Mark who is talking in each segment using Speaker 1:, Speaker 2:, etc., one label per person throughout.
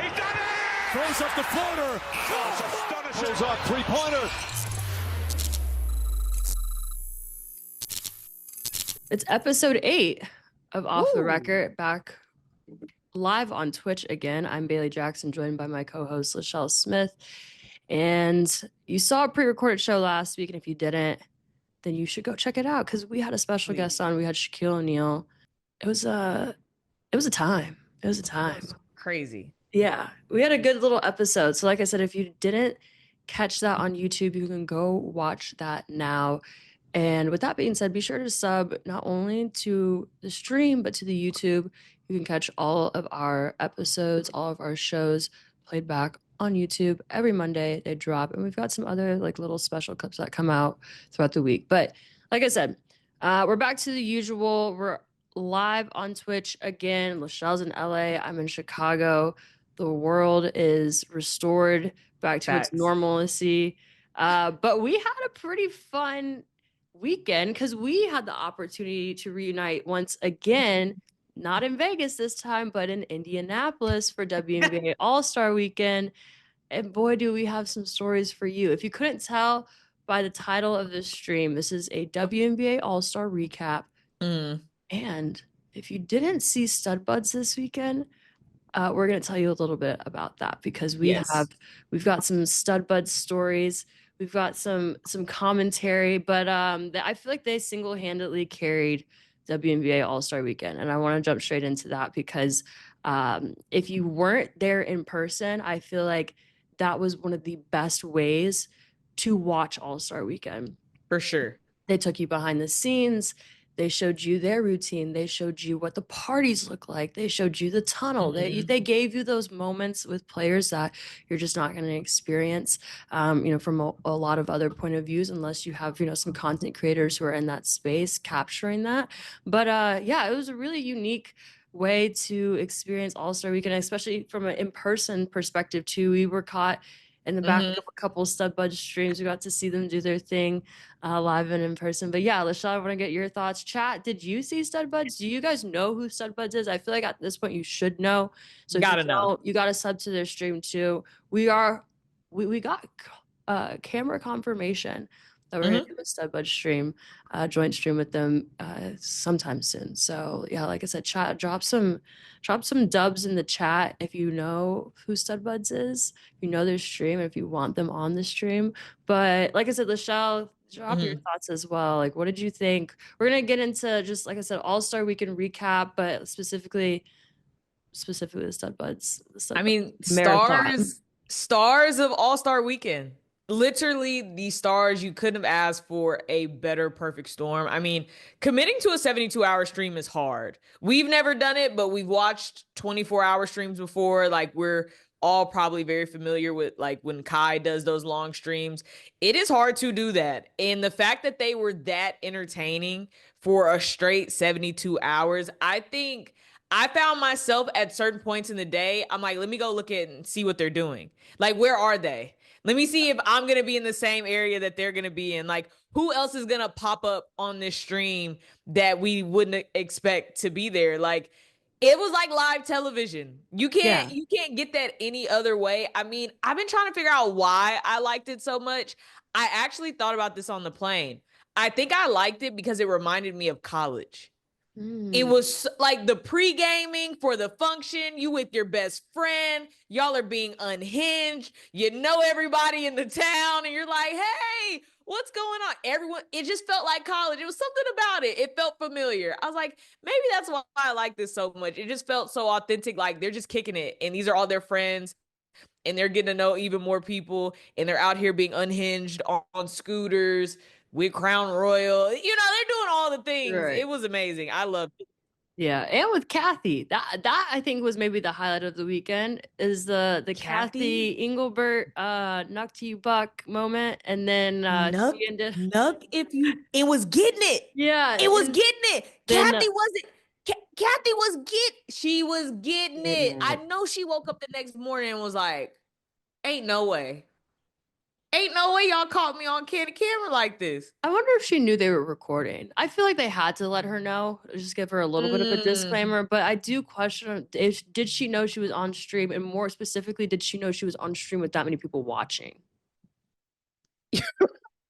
Speaker 1: He's done it!
Speaker 2: Throws up the floater.
Speaker 1: Oh, astonishing.
Speaker 2: Pulls up three-pointer.
Speaker 3: It's episode 8 of Off the Record, back live on Twitch again. I'm Bailey Jackson, joined by my co-host, Lachelle Smith. And you saw a pre-recorded show last week, and if you didn't, then you should go check it out, because we had a special guest on. We had Shaquille O'Neal. It was a time. It was a time.
Speaker 4: Crazy.
Speaker 3: Yeah, we had a good little episode. So like I said, if you didn't catch that on YouTube, you can go watch that now. And with that being said, be sure to sub not only to the stream, but to the YouTube. You can catch all of our episodes, all of our shows played back on YouTube every Monday. They drop, and we've got some other like little special clips that come out throughout the week. But like I said, we're back to the usual. We're live on Twitch again. Lachelle's in LA. I'm in Chicago. The world is restored back to its normalcy. But we had a pretty fun weekend because we had the opportunity to reunite once again, not in Vegas this time, but in Indianapolis for WNBA All-Star Weekend. And boy, do we have some stories for you. If you couldn't tell by the title of this stream, this is a WNBA All-Star recap. And if you didn't see Studbudz this weekend, we're going to tell you a little bit about that, because we've got some Studbudz stories. We've got some commentary, but I feel like they single-handedly carried WNBA All-Star Weekend, and I want to jump straight into that because if you weren't there in person, I feel like that was one of the best ways to watch All-Star Weekend.
Speaker 4: For sure.
Speaker 3: They took you behind the scenes. They showed you their routine. They showed you what the parties look like. They showed you the tunnel. They gave you those moments with players that you're just not going to experience, from a lot of other point of views, unless you have, some content creators who are in that space capturing that. But it was a really unique way to experience All-Star Weekend, especially from an in-person perspective too. We were caught in the back of a couple Studbudz streams. We got to see them do their thing live and in person. But yeah, Lachelle, I want to get your thoughts. Chat, did you see Studbudz? Do you guys know who Studbudz is? I feel like at this point you should know. So
Speaker 4: gotta know.
Speaker 3: You got to sub to their stream too. We got camera confirmation that we're going to do a Studbudz stream, joint stream with them sometime soon. So yeah, like I said, chat, drop some dubs in the chat if you know who Studbudz is, if you know their stream, if you want them on the stream. But like I said, Lachelle, drop your thoughts as well. Like, what did you think? We're gonna get into just, like I said, All-Star Weekend recap, but specifically the Studbudz.
Speaker 4: I mean,
Speaker 3: marathon.
Speaker 4: stars of All-Star Weekend. Literally the stars. You couldn't have asked for a better perfect storm. I mean, committing to a 72-hour stream is hard. We've never done it, but we've watched 24-hour streams before. Like, we're all probably very familiar with, like, when Kai does those long streams. It is hard to do that. And the fact that they were that entertaining for a straight 72 hours, I think I found myself at certain points in the day, I'm like, let me go look at and see what they're doing. Like, where are they? Let me see if I'm going to be in the same area that they're going to be in. Like, who else is going to pop up on this stream that we wouldn't expect to be there? Like, it was like live television. You can't get that any other way. I mean, I've been trying to figure out why I liked it so much. I actually thought about this on the plane. I think I liked it because it reminded me of college. It was like the pre-gaming for the function. You with your best friend. Y'all are being unhinged. You know everybody in the town. And you're like, hey, what's going on? Everyone, it just felt like college. It was something about it. It felt familiar. I was like, maybe that's why I like this so much. It just felt so authentic. Like, they're just kicking it. And these are all their friends. And they're getting to know even more people. And they're out here being unhinged on scooters with Crown Royal. They're doing all the things. Right. It was amazing. I loved it.
Speaker 3: Yeah, and with Kathy, that I think was maybe the highlight of the weekend, is the Kathy Engelbert "Nuck to You Buck" moment, and then
Speaker 4: Nuck if you. It was getting it.
Speaker 3: Yeah,
Speaker 4: it was getting it. Kathy wasn't. Kathy she was getting it. I know she woke up the next morning and was like, "Ain't no way." Ain't no way y'all caught me on camera like this.
Speaker 3: I wonder if she knew they were recording. I feel like they had to let her know, just give her a little bit of a
Speaker 4: Mm.
Speaker 3: disclaimer. But I do question if did she know she was on stream, and more specifically, did she know she was on stream with that many people watching?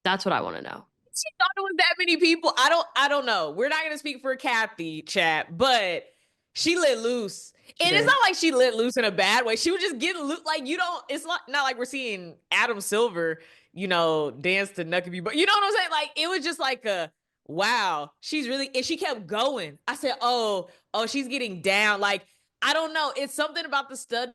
Speaker 3: That's what I want to know.
Speaker 4: She thought it was that many people. I don't know. We're not gonna speak for Kathy, chat, but she let loose.
Speaker 3: She
Speaker 4: And it's
Speaker 3: did.
Speaker 4: not like she let loose in a bad way. She was just getting loose. Like, you don't, it's not like we're seeing Adam Silver, dance to Nuck If You, but you know what I'm saying? Like, it was just like wow, she's really, and she kept going. I said, oh, she's getting down. Like, I don't know. It's something about the stud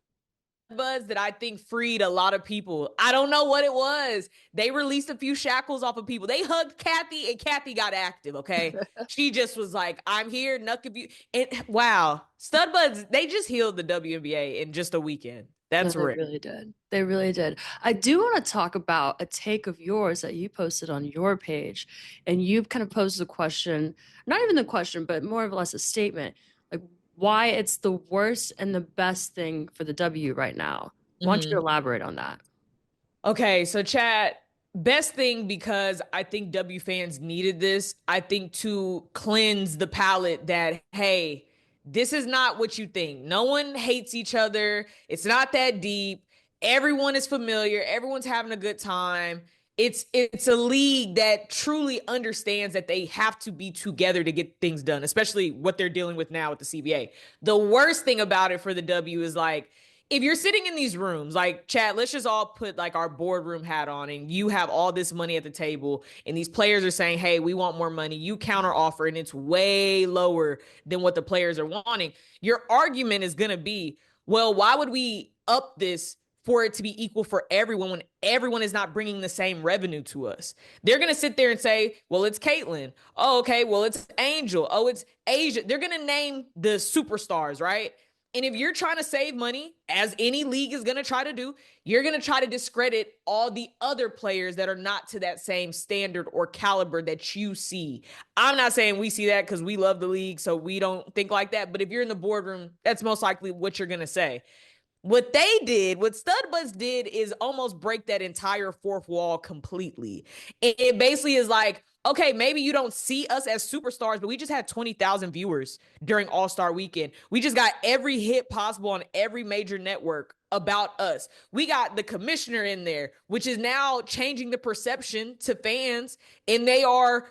Speaker 4: Buzz that I think freed a lot of people. I don't know what it was. They released a few shackles off of people. They hugged Kathy and Kathy got active, okay? She just was like, I'm here, Nuck If You. And wow, Studbudz, they just healed the WNBA in just a weekend.
Speaker 3: No,
Speaker 4: That's
Speaker 3: they
Speaker 4: rare.
Speaker 3: really did. They really did. I do want to talk about a take of yours that you posted on your page. And you kind of posed the question, not even the question, but more or less a statement, like why it's the worst and the best thing for the W right now. Why don't you
Speaker 4: Mhm.
Speaker 3: elaborate on that?
Speaker 4: Okay, so chat, best thing because I think W fans needed this. I think to cleanse the palate that, hey, this is not what you think. No one hates each other. It's not that deep. Everyone is familiar. Everyone's having a good time. It's a league that truly understands that they have to be together to get things done, especially what they're dealing with now with the CBA. The worst thing about it for the W is like if you're sitting in these rooms, like Chad, let's just all put like our boardroom hat on and you have all this money at the table and these players are saying, hey, we want more money. You counter offer and it's way lower than what the players are wanting. Your argument is going to be, well, why would we up this for it to be equal for everyone when everyone is not bringing the same revenue to us? They're going to sit there and say, well, it's Caitlyn. Oh, okay. Well, it's Angel. Oh, it's Asia. They're going to name the superstars, right? And if you're trying to save money, as any league is going to try to do, you're going to try to discredit all the other players that are not to that same standard or caliber that you see. I'm not saying we see that because we love the league, so we don't think like that. But if you're in the boardroom, that's most likely what you're going to say. What they did, what Studbuzz did is almost break that entire fourth wall completely. It basically is like, okay, maybe you don't see us as superstars, but we just had 20,000 viewers during All-Star Weekend. We just got every hit possible on every major network about us. We got the commissioner in there, which is now changing the perception to fans, and they are,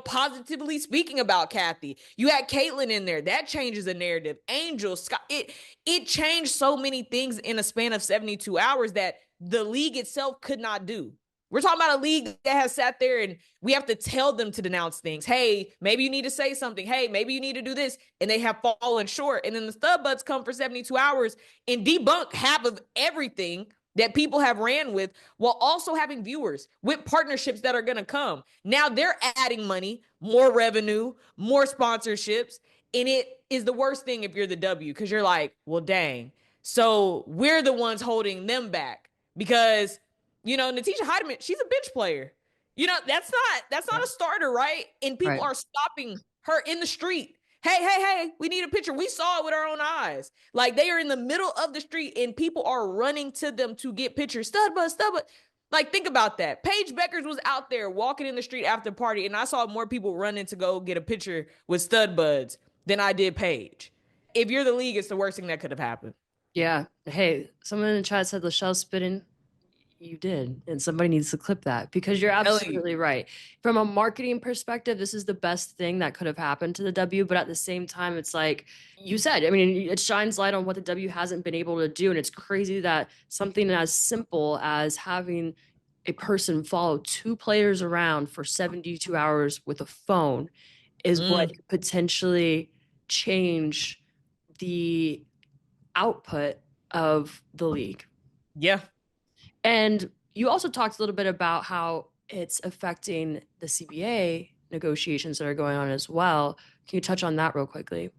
Speaker 4: positively speaking about Kathy. You had Caitlyn in there. That changes the narrative. Angel, Scott, it changed so many things in a span of 72 hours that the league itself could not do. We're talking about a league that has sat there and we have to tell them to denounce things. Hey, maybe you need to say something. Hey, maybe you need to do this. And they have fallen short. And then the Studbudz come for 72 hours and debunk half of everything that people have ran with while also having viewers with partnerships that are going to come. Now they're adding money, more revenue, more sponsorships. And it is the worst thing if you're the W because you're like, well, dang. So we're the ones holding them back because Natisha Heidemann, she's a bench player. That's not a starter, right? And people
Speaker 3: Right.
Speaker 4: are stopping her in the street. Hey, we need a picture. We saw it with our own eyes. Like they are in the middle of the street and people are running to them to get pictures. Studbuzz. Like, think about that. Paige Beckers was out there walking in the street after the party, and I saw more people running to go get a picture with Studbudz than I did Paige. If you're the league, it's the worst thing that could have happened.
Speaker 3: Yeah. Hey, someone in the chat said Lachelle's spitting. You did. And somebody needs to clip that because you're absolutely right. From a marketing perspective, this is the best thing that could have happened to the W. But at the same time, it's like you said, I mean, it shines light on what the W hasn't been able to do. And it's crazy that something as simple as having a person follow two players around for 72 hours with a phone is what could potentially change the output of the league.
Speaker 4: Yeah.
Speaker 3: And you also talked a little bit about how it's affecting the CBA negotiations that are going on as well. Can you touch on that real quickly?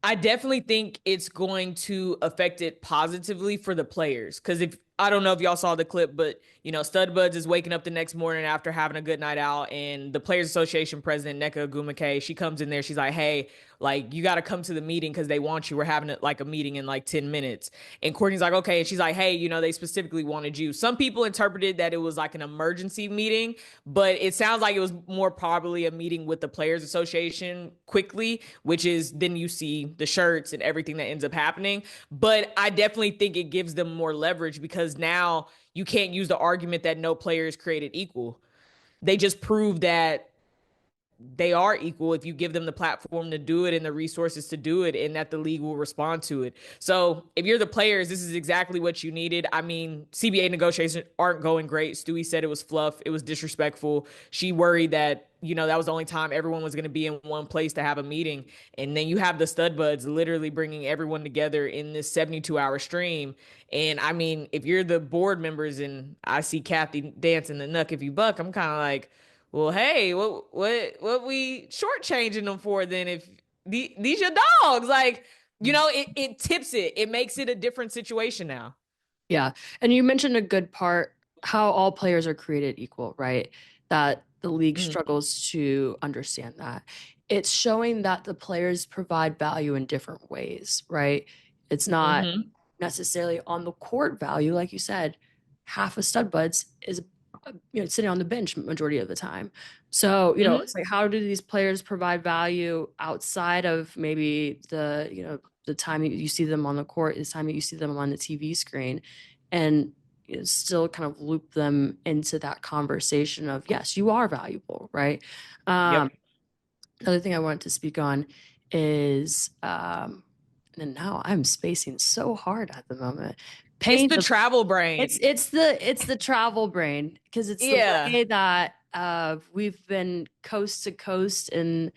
Speaker 4: I definitely think it's going to affect it positively for the players. Because if I don't know if y'all saw the clip, but Studbudz is waking up the next morning after having a good night out, and the Players Association president Nneka Ogwumike, she comes in there. She's like, "Hey, like you got to come to the meeting because they want you. We're having a meeting in like 10 minutes." And Courtney's like, "Okay," and she's like, "Hey, they specifically wanted you." Some people interpreted that it was like an emergency meeting, but it sounds like it was more probably a meeting with the Players Association quickly, which is then you see the shirts and everything that ends up happening. But I definitely think it gives them more leverage because now you can't use the argument that no player is created equal. They just prove that they are equal if you give them the platform to do it and the resources to do it, and that the league will respond to it. So if you're the players, this is exactly what you needed. I mean, CBA negotiations aren't going great. Stewie said it was fluff. It was disrespectful. She worried that, that was the only time everyone was going to be in one place to have a meeting. And then you have the Studbudz literally bringing everyone together in this 72-hour stream. And I mean, if you're the board members and I see Kathy dancing the Nuck If You Buck, I'm kind of like, well, hey, what we shortchanging them for then? If these your dogs, like, it tips it. It makes it a different situation now.
Speaker 3: Yeah. And you mentioned a good part, how all players are created equal, right? That the league struggles to understand that. It's showing that the players provide value in different ways, right? It's not necessarily on the court value. Like you said, half of Studbudz is sitting on the bench majority of the time. So, it's like, how do these players provide value outside of maybe the time that you see them on the court, the time that you see them on the TV screen, and still kind of loop them into that conversation of, yes, you are valuable, right?
Speaker 4: Yep.
Speaker 3: Another thing I wanted to speak on is, and now I'm spacing so hard at the moment.
Speaker 4: It's the travel brain.
Speaker 3: It's the travel brain, because it's the way that we've been coast to coast and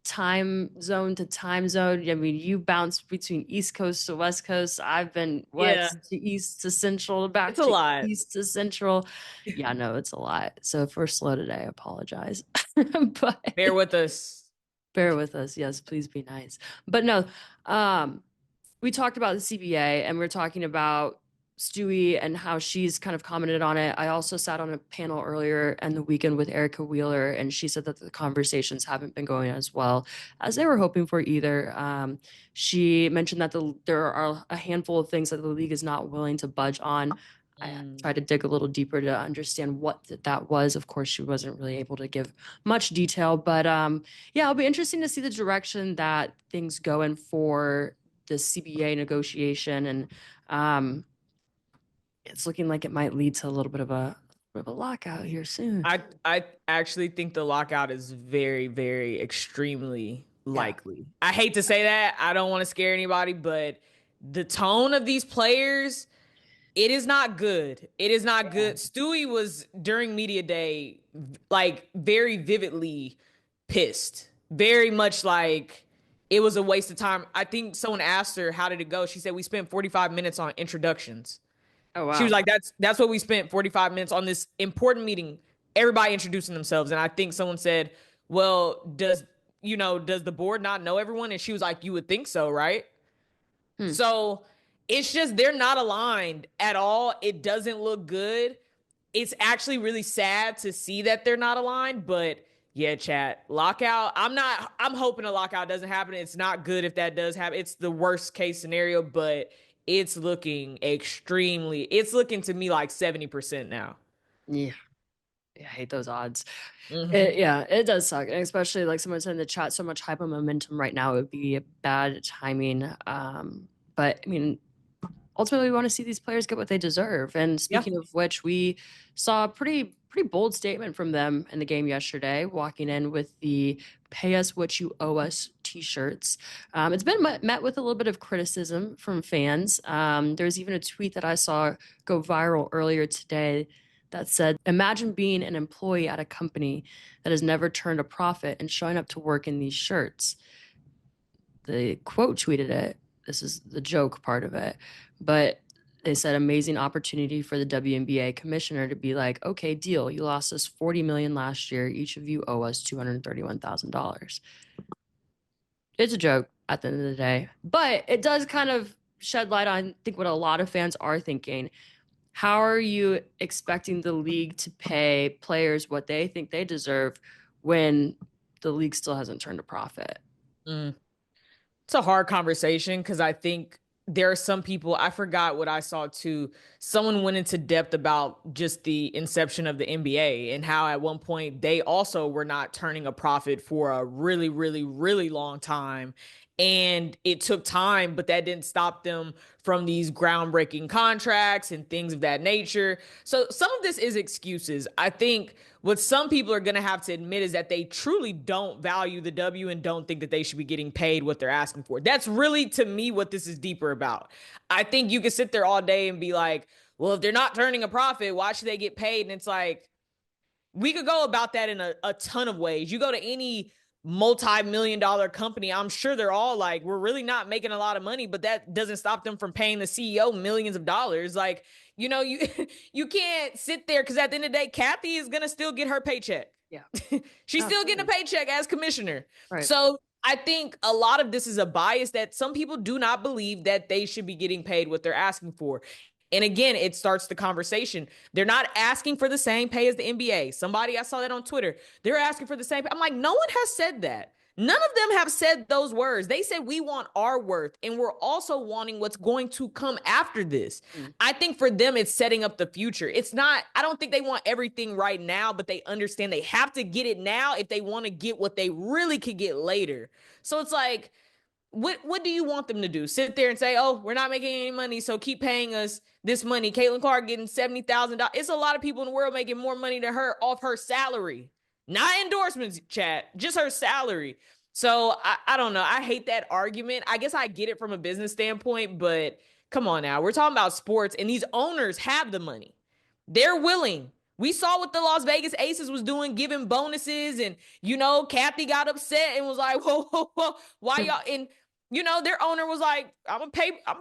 Speaker 3: time zone to time zone. I mean, you bounced between East Coast to West Coast. I've been West to East to Central, back
Speaker 4: it's a
Speaker 3: to
Speaker 4: lot.
Speaker 3: East to Central. Yeah, no, it's a lot. So if we're slow today, I apologize. But
Speaker 4: bear with us.
Speaker 3: Bear with us. Yes, please be nice. But no, we talked about the CBA, and we're talking about Stewie and how she's kind of commented on it. I also sat on a panel earlier in the weekend with Erica Wheeler, and she said that the conversations haven't been going as well as they were hoping for either. She mentioned that there are a handful of things that the league is not willing to budge on. I tried to dig a little deeper to understand what that was. Of course, she wasn't really able to give much detail, but yeah, it'll be interesting to see the direction that things go in for the CBA negotiation, and it's looking like it might lead to a little bit of a lockout here soon.
Speaker 4: I actually think the lockout is very, very extremely likely. I hate to say that. I don't want to scare anybody, but the tone of these players, it is not good. It is not good. Stewie was during media day, like, very vividly pissed. Very much like it was a waste of time. I think someone asked her, how did it go? She said, we spent 45 minutes on introductions.
Speaker 3: Oh, wow.
Speaker 4: She was like, that's what we spent 45 minutes on this important meeting, everybody introducing themselves. And I think someone said, well, does the board not know everyone? And she was like, you would think so, right? So it's just, they're not aligned at all. It doesn't look good. It's actually really sad to see that they're not aligned, but yeah, chat, lockout. I'm hoping a lockout doesn't happen. It's not good if that does happen. It's the worst case scenario, but it's looking to me like 70% now.
Speaker 3: Yeah. I hate those odds. It does suck. And especially, like someone said in the chat, so much hyper momentum right now, it would be a bad timing. But I mean, ultimately, we want to see these players get what they deserve. And speaking of which, we saw a pretty bold statement from them in the game yesterday, walking in with the "Pay Us What You Owe Us" t-shirts. It's been met with a little bit of criticism from fans. There's even a tweet that I saw go viral earlier today that said, "Imagine being an employee at a company that has never turned a profit and showing up to work in these shirts." They quote tweeted it. This is the joke part of it. But they said, "Amazing opportunity for the WNBA commissioner to be like, okay, deal. You lost us $40 million last year. Each of you owe us $231,000. It's a joke at the end of the day. But it does kind of shed light on, I think, what a lot of fans are thinking. how are you expecting the league to pay players what they think they deserve when the league still hasn't turned a profit?
Speaker 4: Mm. It's a hard conversation because I think there are some people, I forgot what I saw too. Someone went into depth about just the inception of the NBA and how at one point they also were not turning a profit for a really, really, really long time. And it took time, but that didn't stop them from these groundbreaking contracts and things of that nature. So some of this is excuses. I think what some people are going to have to admit is that they truly don't value the W and don't think that they should be getting paid what they're asking for. That's really, to me, what this is deeper about. I think you could sit there all day and be like, well, if they're not turning a profit, why should they get paid? And it's like, we could go about that in a ton of ways. You go to any multi-million-dollar company, I'm sure they're all like, we're really not making a lot of money, but that doesn't stop them from paying the CEO millions of dollars. Like, you know, you can't sit there, because at the end of the day, Kathy is going to still get her paycheck.
Speaker 3: Yeah.
Speaker 4: She's still getting a paycheck as commissioner.
Speaker 3: Right.
Speaker 4: So I think a lot of this is a bias that some people do not believe that they should be getting paid what they're asking for. And again, it starts the conversation. They're not asking for the same pay as the NBA. Somebody, I saw that on Twitter. They're asking for the same pay. I'm like, no one has said that. None of them have said those words. They said we want our worth, and we're also wanting what's going to come after this. I think for them, it's setting up the future. It's not, I don't think they want everything right now, but they understand they have to get it now if they want to get what they really could get later. So it's like, what do you want them to do? Sit there and say, oh, we're not making any money, so keep paying us this money. Caitlin Clark getting $70,000. It's a lot of people in the world making more money than her off her salary. Not endorsements, chat, just her salary. So I don't know. I hate that argument. I guess I get it from a business standpoint, but come on now. We're talking about sports, and these owners have the money. They're willing. We saw what the Las Vegas Aces was doing, giving bonuses, and, you know, Kathy got upset and was like, whoa, whoa, whoa, why y'all? And, you know, their owner was like, I'm gonna pay my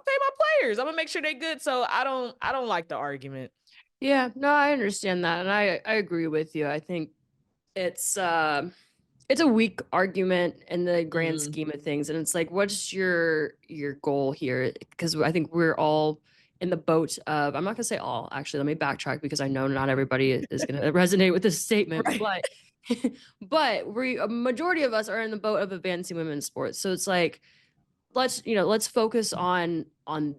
Speaker 4: players. I'm gonna make sure they're good. So I don't like the argument.
Speaker 3: Yeah, no, I understand that. And I agree with you. I think it's a weak argument in the grand scheme of things. And it's like, what's your goal here? Because I think we're all in the boat of, I'm not gonna say all, actually, let me backtrack, because I know not everybody is gonna resonate with this statement,
Speaker 4: Right.
Speaker 3: but a majority of us are in the boat of advancing women's sports. So it's like, let's focus on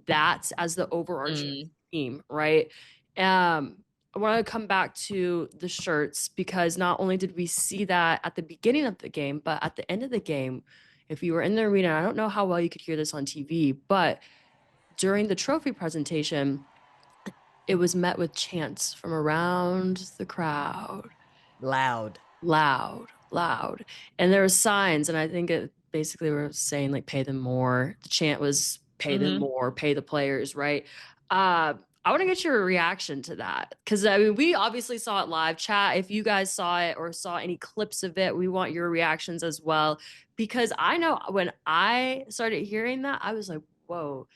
Speaker 3: that as the overarching theme, right? I want to come back to the shirts, because not only did we see that at the beginning of the game, but at the end of the game, if you were in the arena, I don't know how well you could hear this on TV, but during the trophy presentation, it was met with chants from around the crowd.
Speaker 4: Loud.
Speaker 3: And there were signs, and I think it basically were saying, like, pay them more. The chant was pay them more, pay the players, right? I want to get your reaction to that, because I mean, we obviously saw it live. Chat, if you guys saw it or saw any clips of it, we want your reactions as well, because I know when I started hearing that, I was like, whoa,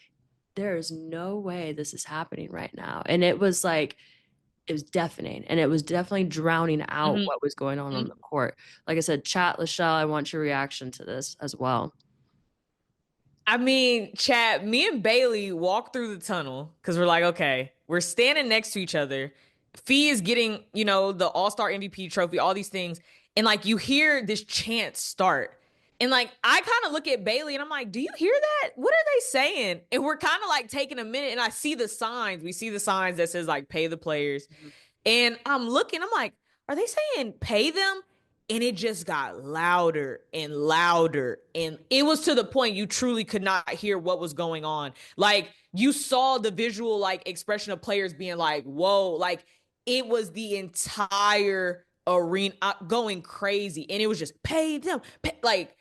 Speaker 3: there is no way this is happening right now. And it was like, it was deafening, and it was definitely drowning out what was going on the court. Like I said, chat, Lachelle, I want your reaction to this as well.
Speaker 4: I mean, chat, me and Bailey walked through the tunnel because we're like, okay, we're standing next to each other. Fee is getting, you know, the All-Star MVP trophy, all these things. And like, you hear this chant start. And like, I kind of look at Bailey and I'm like, do you hear that? What are they saying? And we're kind of like taking a minute, and I see the signs. We see the signs that says like, pay the players. And I'm looking, I'm like, are they saying pay them? And it just got louder and louder. And it was to the point you truly could not hear what was going on. Like, you saw the visual, like, expression of players being like, whoa, like, it was the entire arena going crazy. And it was just pay them, like,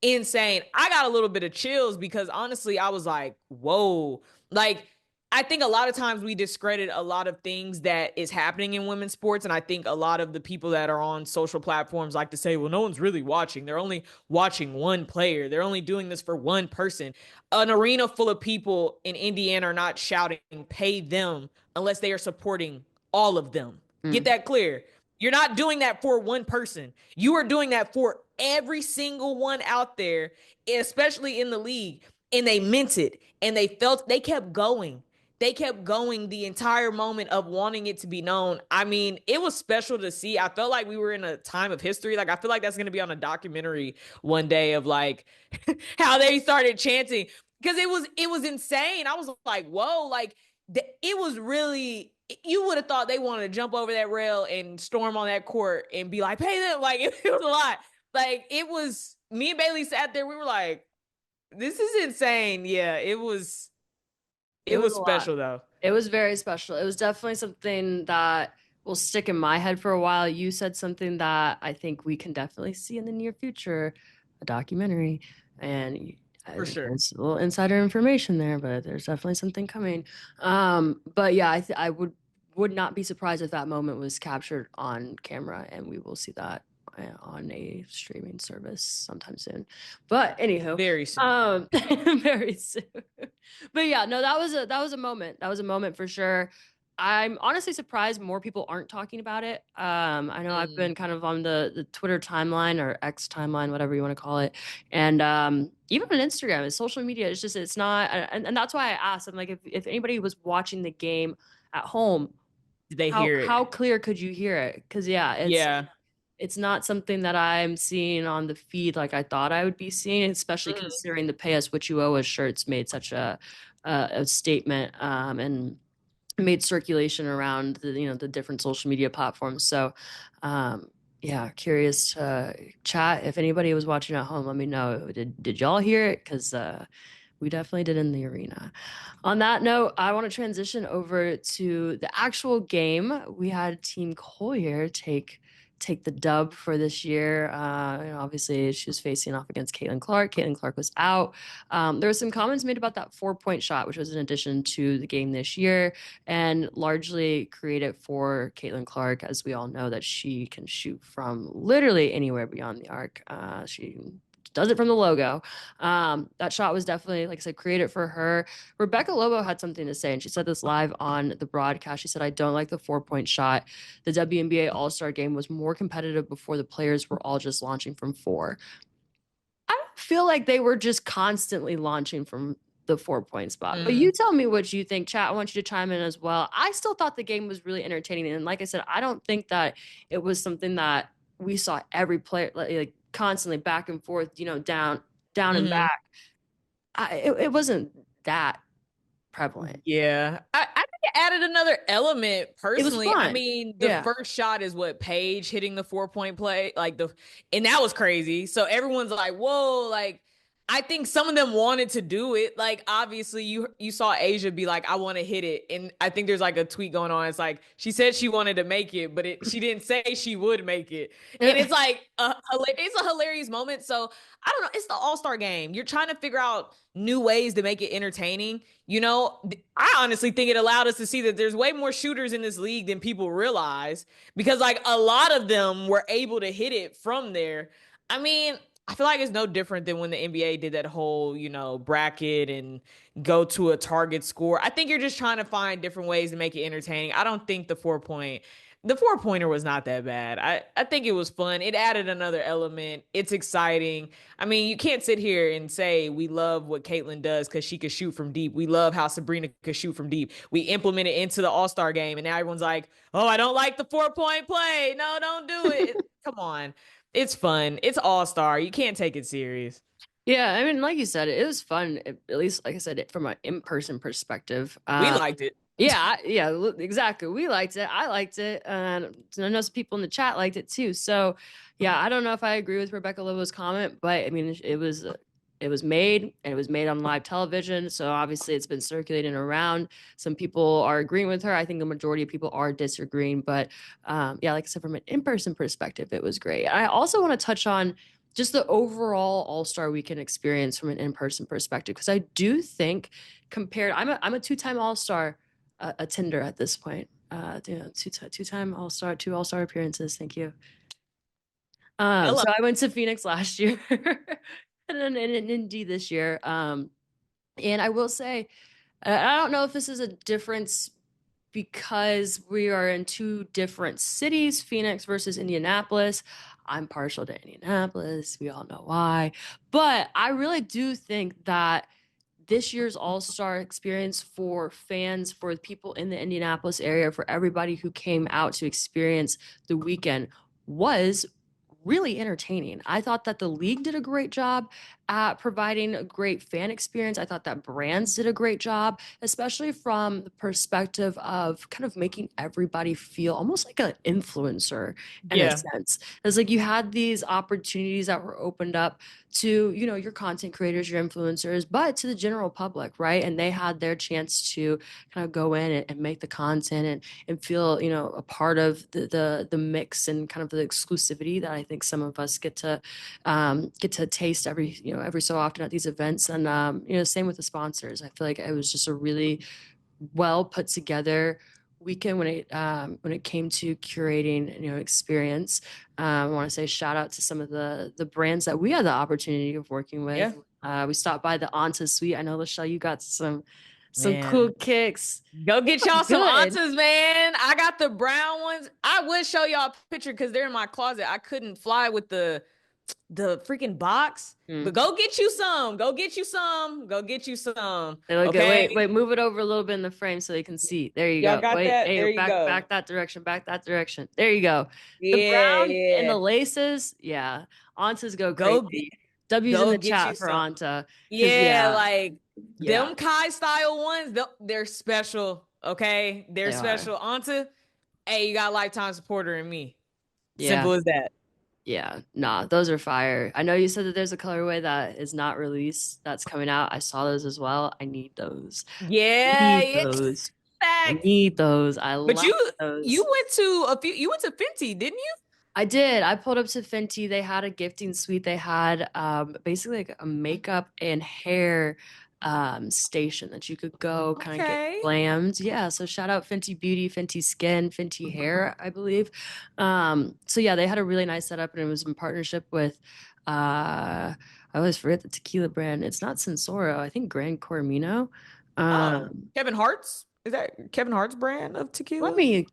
Speaker 4: insane. I got a little bit of chills because honestly, I was like, whoa, like, I think a lot of times we discredit a lot of things that is happening in women's sports. And I think a lot of the people that are on social platforms like to say, well, no one's really watching. They're only watching one player. They're only doing this for one person. An arena full of people in Indiana are not shouting, pay them, unless they are supporting all of them. Get that clear. You're not doing that for one person. You are doing that for every single one out there, especially in the league. And they meant it. And they kept going. they kept going the entire moment of wanting it to be known. I mean, it was special to see. I felt like we were in a time of history. Like, I feel like that's going to be on a documentary one day of like how they started chanting, because it was insane. I was like, whoa, like it was really, you would have thought they wanted to jump over that rail and storm on that court and be like, pay them. Like, it was a lot. Like, it was, me and Bailey sat there. We were like, this is insane. Yeah, it was
Speaker 3: It was a lot.
Speaker 4: special though.
Speaker 3: It was very special. It was definitely something that will stick in my head for a while. You said something that I think we can definitely see in the near future, a documentary. And
Speaker 4: For sure.
Speaker 3: there's a little insider information there, but there's definitely something coming. But yeah, I would not be surprised if that moment was captured on camera, and we will see that on a streaming service sometime soon. But anywho,
Speaker 4: very soon.
Speaker 3: very soon. But yeah, no, that was a moment. That was a moment for sure. I'm honestly surprised more people aren't talking about it. I know I've been kind of on the Twitter timeline or X timeline, whatever you want to call it. And even on Instagram, it's social media. It's not. And that's why I asked. I'm like, if anybody was watching the game at home,
Speaker 4: did they hear it?
Speaker 3: How clear could you hear it? Because it's not something that I'm seeing on the feed like I thought I would be seeing, especially considering the Pay Us What You Owe Us shirts made such a statement and made circulation around the different social media platforms. So curious to chat. If anybody was watching at home, let me know. Did y'all hear it? Because we definitely did in the arena. On that note, I want to transition over to the actual game. We had Team Collier take the dub for this year. Obviously, she was facing off against Caitlin Clark. Caitlin Clark was out. There were some comments made about that 4-point shot, which was an addition to the game this year, and largely created for Caitlin Clark, as we all know that she can shoot from literally anywhere beyond the arc. She does it from the logo. That shot was definitely, like I said, created for her. Rebecca Lobo had something to say, and she said this live on the broadcast. She said, I don't like the 4-point shot. The WNBA All-Star game was more competitive before the players were all just launching from 4. I don't feel like they were just constantly launching from the 4-point spot. But you tell me what you think. Chat, I want you to chime in as well. I still thought the game was really entertaining. And like I said, I don't think that it was something that we saw every player like constantly back and forth, down and back. It wasn't that prevalent.
Speaker 4: Yeah. I think it added another element personally.
Speaker 3: It was fun.
Speaker 4: I mean, the first shot is what, Paige hitting the 4-point play, and that was crazy. So everyone's like, whoa, like, I think some of them wanted to do it. Like, obviously you saw Asia be like, I want to hit it. And I think there's like a tweet going on. It's like, she said she wanted to make it, but she didn't say she would make it. And it's like, it's a hilarious moment. So I don't know. It's the All-Star game. You're trying to figure out new ways to make it entertaining. I honestly think it allowed us to see that there's way more shooters in this league than people realize, because like a lot of them were able to hit it from there. I mean, I feel like it's no different than when the NBA did that whole, bracket and go to a target score. I think you're just trying to find different ways to make it entertaining. I don't think the 4-pointer was not that bad. I think it was fun. It added another element. It's exciting. I mean, you can't sit here and say we love what Caitlin does because she could shoot from deep. We love how Sabrina could shoot from deep. We implement it into the All-Star game, and now everyone's like, oh, I don't like the 4-point play. No, don't do it. Come on. It's fun. It's All-Star. You can't take it serious.
Speaker 3: Yeah, I mean, like you said, it was fun. At least, like I said, from an in-person perspective.
Speaker 4: We liked it.
Speaker 3: Yeah, exactly. We liked it. I liked it. And I know some people in the chat liked it too. So, yeah, I don't know if I agree with Rebecca Lobo's comment, but I mean, it was made, and it was made on live television. So obviously it's been circulating around. Some people are agreeing with her. I think the majority of people are disagreeing. But like I said, from an in-person perspective, it was great. I also want to touch on just the overall All-Star Weekend experience from an in-person perspective, because I do think compared, I'm a 2-time All-Star attender at this point. Two-time All-Star, 2 All-Star appearances. Thank you. So I went to Phoenix last year and then in Indy this year. And I will say, I don't know if this is a difference because we are in 2 different cities, Phoenix versus Indianapolis. I'm partial to Indianapolis. We all know why. But I really do think that this year's All-Star experience for fans, for people in the Indianapolis area, for everybody who came out to experience the weekend was really entertaining. I thought that the league did a great job at providing a great fan experience. I thought that brands did a great job, especially from the perspective of kind of making everybody feel almost like an influencer in a sense. It's like you had these opportunities that were opened up to, you know, your content creators, your influencers, but to the general public, right? And they had their chance to kind of go in and make the content and feel, you know, a part of the mix and kind of the exclusivity that I think some of us get to taste every so often at these events. And you know, same with the sponsors. I feel like it was just a really well put together weekend when it came to curating, you know, experience. I want to say shout out to some of the brands that we had the opportunity of working with. We stopped by the Anta Suite. I know, Lachelle, you got some cool kicks.
Speaker 4: Go get y'all some Antas, man. I got the brown ones. I would show y'all a picture because they're in my closet. I couldn't fly with the freaking box. But go get you some. Go get you some. Go get you some.
Speaker 3: They look good. Wait, move it over a little bit in the frame so they can see. There you go.
Speaker 4: Got
Speaker 3: wait,
Speaker 4: that?
Speaker 3: Hey,
Speaker 4: there you go.
Speaker 3: Back that direction. Back that direction. There you go. The brown and the laces. Yeah. Antas go crazy. W's in the chat for Anta.
Speaker 4: Like them Kai style ones, they're special. Okay. They're special. Anta, hey, you got lifetime supporter in me. Simple as that.
Speaker 3: Yeah, nah, those are fire. I know you said that there's a colorway that is not released that's coming out. I saw those as well. I need those. I need those. I love those.
Speaker 4: You went to Fenty, didn't you?
Speaker 3: I did. I pulled up to Fenty. They had a gifting suite. They had basically like a makeup and hair station that you could go kind of get glammed. Yeah, so shout out Fenty Beauty, Fenty Skin, Fenty Hair, I believe. So yeah, they had a really nice setup, and it was in partnership with I always forget the tequila brand. It's not Sensoro. I think Gran Coromino.
Speaker 4: Kevin Hart's? Is that Kevin Hart's brand of tequila?
Speaker 3: Let me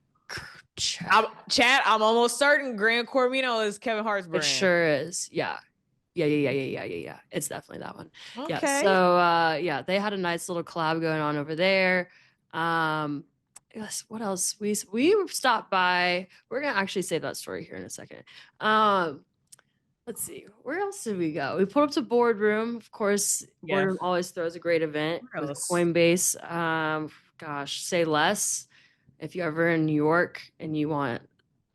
Speaker 4: chat. I'm almost certain Gran Coromino is Kevin Hart's brand.
Speaker 3: It sure is. Yeah. It's definitely that one. Okay. Yeah. So they had a nice little collab going on over there. Yes, what else? We stopped by. We're gonna actually save that story here in a second. Let's see. Where else did we go? We pulled up to Boardroom. Of course, Boardroom always throws a great event with Coinbase. Say less. If you're ever in New York and you want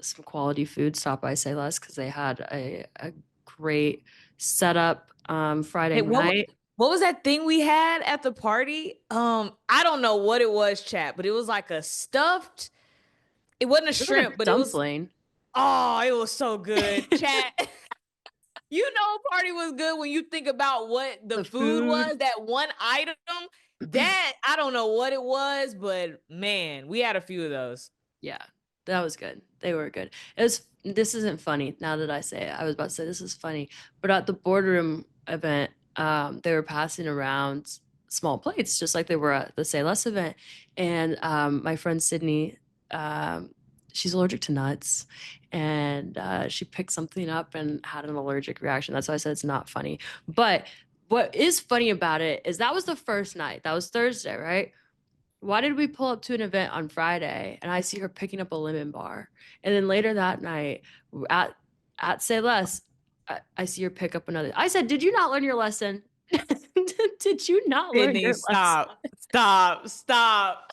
Speaker 3: some quality food, stop by Say Less because they had a great setup Friday night.
Speaker 4: What was that thing we had at the party? I don't know what it was, chat, but it was like a stuffed. It wasn't a shrimp, but
Speaker 3: dumpling.
Speaker 4: It was so good, chat. You know, party was good when you think about what the food was. That one item. That I don't know what it was, but man, we had a few of those.
Speaker 3: Yeah, that was good. They were good. This isn't funny now that I say it. I was about to say this is funny, but at the Boardroom event, they were passing around small plates, just like they were at the Say Less event. And my friend Sydney, she's allergic to nuts, and she picked something up and had an allergic reaction. That's why I said it's not funny. But what is funny about it is that was the first night. That was Thursday, right? Why did we pull up to an event on Friday and I see her picking up a lemon bar? And then later that night at Say Less, I see her pick up another. I said, did you not learn your lesson? Did you not learn your lesson?
Speaker 4: Stop.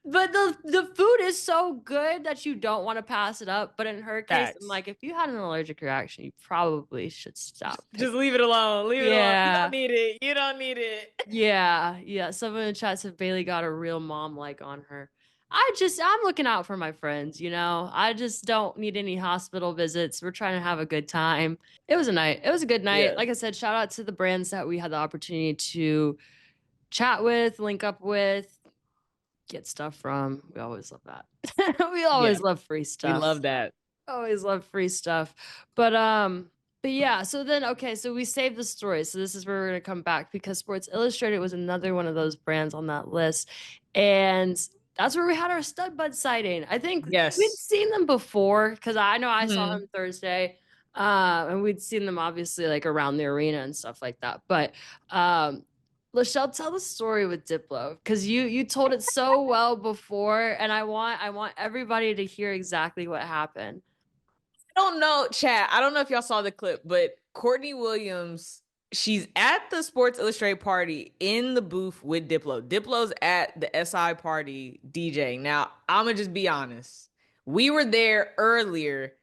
Speaker 3: But the food is so good that you don't want to pass it up. But in her case, I'm like, if you had an allergic reaction, you probably should stop.
Speaker 4: Just leave it alone. Leave it alone. You don't need it.
Speaker 3: Yeah. Someone in the chat said Bailey got a real mom like on her. I'm looking out for my friends, you know. I just don't need any hospital visits. We're trying to have a good time. It was a good night. Yeah. Like I said, shout out to the brands that we had the opportunity to chat with, link up with, get stuff from. We always love that. We always love free stuff.
Speaker 4: We love that.
Speaker 3: Always love free stuff. But yeah, so we saved the story. So this is where we're going to come back because Sports Illustrated was another one of those brands on that list. And that's where we had our Studbudz sighting. I think we'd seen them before because I know I saw them Thursday. And we'd seen them obviously like around the arena and stuff like that. But Lachelle, tell the story with Diplo because you told it so well before, and I want everybody to hear exactly what happened.
Speaker 4: I don't know, chat. I don't know if y'all saw the clip, but Courtney Williams, she's at the Sports Illustrated party in the booth with Diplo. Diplo's at the SI party DJing. Now, I'm gonna just be honest. We were there earlier,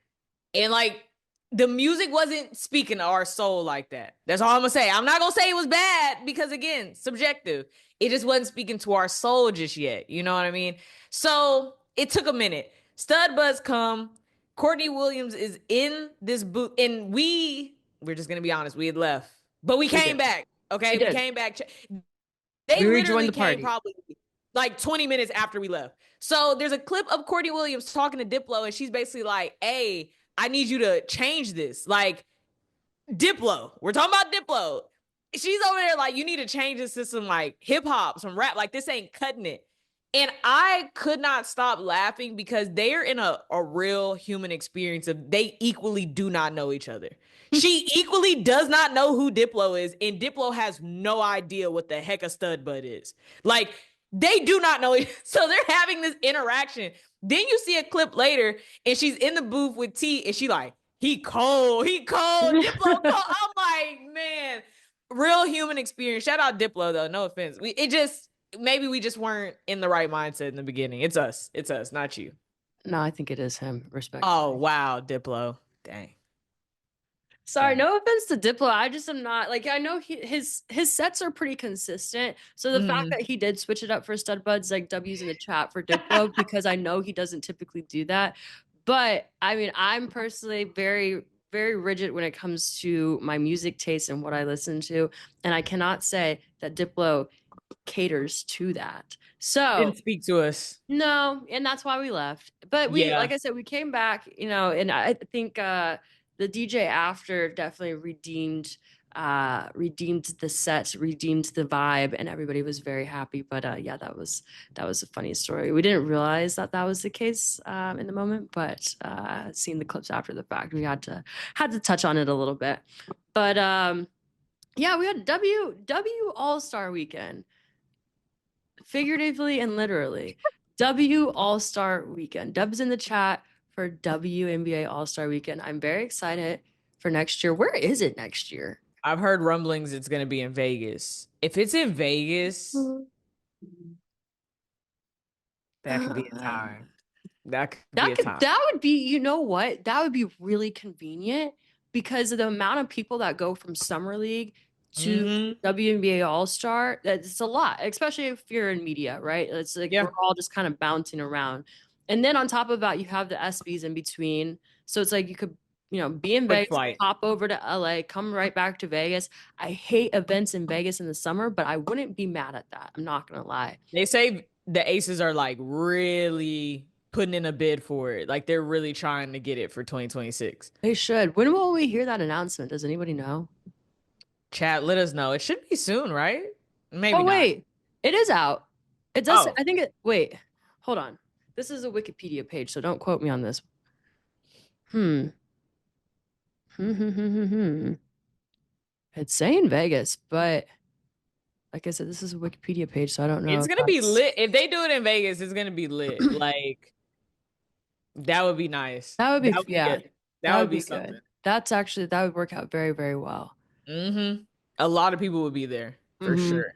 Speaker 4: and like the music wasn't speaking to our soul like that. That's all I'm gonna say. I'm not gonna say it was bad because again, subjective. It just wasn't speaking to our soul just yet. You know what I mean? So it took a minute. Studbudz come. Courtney Williams is in this booth, and we're just gonna be honest, we had left, but we came back. Okay, we came back. They
Speaker 3: We
Speaker 4: literally
Speaker 3: rejoined the
Speaker 4: came
Speaker 3: party.
Speaker 4: probably like 20 minutes after we left. So there's a clip of Courtney Williams talking to Diplo, and she's basically like, "Hey, I need you to change this." Like, Diplo, we're talking about Diplo. She's over there like, you need to change the system, like hip hop, some rap. Like, this ain't cutting it. And I could not stop laughing because they are in a real human experience of they equally do not know each other. She equally does not know who Diplo is, and Diplo has no idea what the heck a Studbud is. Like, they do not know it. So they're having this interaction. Then you see a clip later, and she's in the booth with T, and she like, he cold, Diplo cold. I'm like, man, real human experience. Shout out Diplo though, no offense. Maybe we just weren't in the right mindset in the beginning. It's us, not you.
Speaker 3: No, I think it is him. Respect.
Speaker 4: Oh wow, Diplo, dang.
Speaker 3: Sorry, no offense to Diplo. I just am not like I know his sets are pretty consistent. So the fact that he did switch it up for Studbudz, like W's in the chat for Diplo, because I know he doesn't typically do that. But I mean, I'm personally very, very rigid when it comes to my music taste and what I listen to. And I cannot say that Diplo caters to that. So
Speaker 4: didn't speak to us.
Speaker 3: No, and that's why we left. But like I said, we came back, and I think the DJ after definitely redeemed the set, redeemed the vibe, and everybody was very happy. But yeah, that was a funny story. We didn't realize that was the case in the moment, but seeing the clips after the fact, we had to touch on it a little bit. But yeah, we had W All-Star Weekend, figuratively and literally. W All-Star Weekend. Dub's in the chat for WNBA All-Star Weekend. I'm very excited for next year. Where is it next year?
Speaker 4: I've heard rumblings it's going to be in Vegas. If it's in Vegas, that could be a time. That
Speaker 3: would be, you know what? That would be really convenient because of the amount of people that go from Summer League to WNBA All-Star. It's a lot, especially if you're in media, right? It's like we're all just kind of bouncing around. And then on top of that, you have the SBs in between. So it's like you could, be in Vegas, pop over to LA, come right back to Vegas. I hate events in Vegas in the summer, but I wouldn't be mad at that. I'm not going to lie.
Speaker 4: They say the Aces are like really putting in a bid for it. Like they're really trying to get it for 2026.
Speaker 3: They should. When will we hear that announcement? Does anybody know?
Speaker 4: Chat, let us know. It should be soon, right? Maybe.
Speaker 3: Oh, wait. It is out. It does. I think it. Wait. Hold on. This is a Wikipedia page, so don't quote me on this. It's saying Vegas, but like I said, this is a Wikipedia page, so I don't know.
Speaker 4: It's gonna be lit. If they do it in Vegas, it's gonna be lit. Like that would be nice.
Speaker 3: That would be
Speaker 4: That would be something.
Speaker 3: Good. That would work out very, very well.
Speaker 4: A lot of people would be there for sure.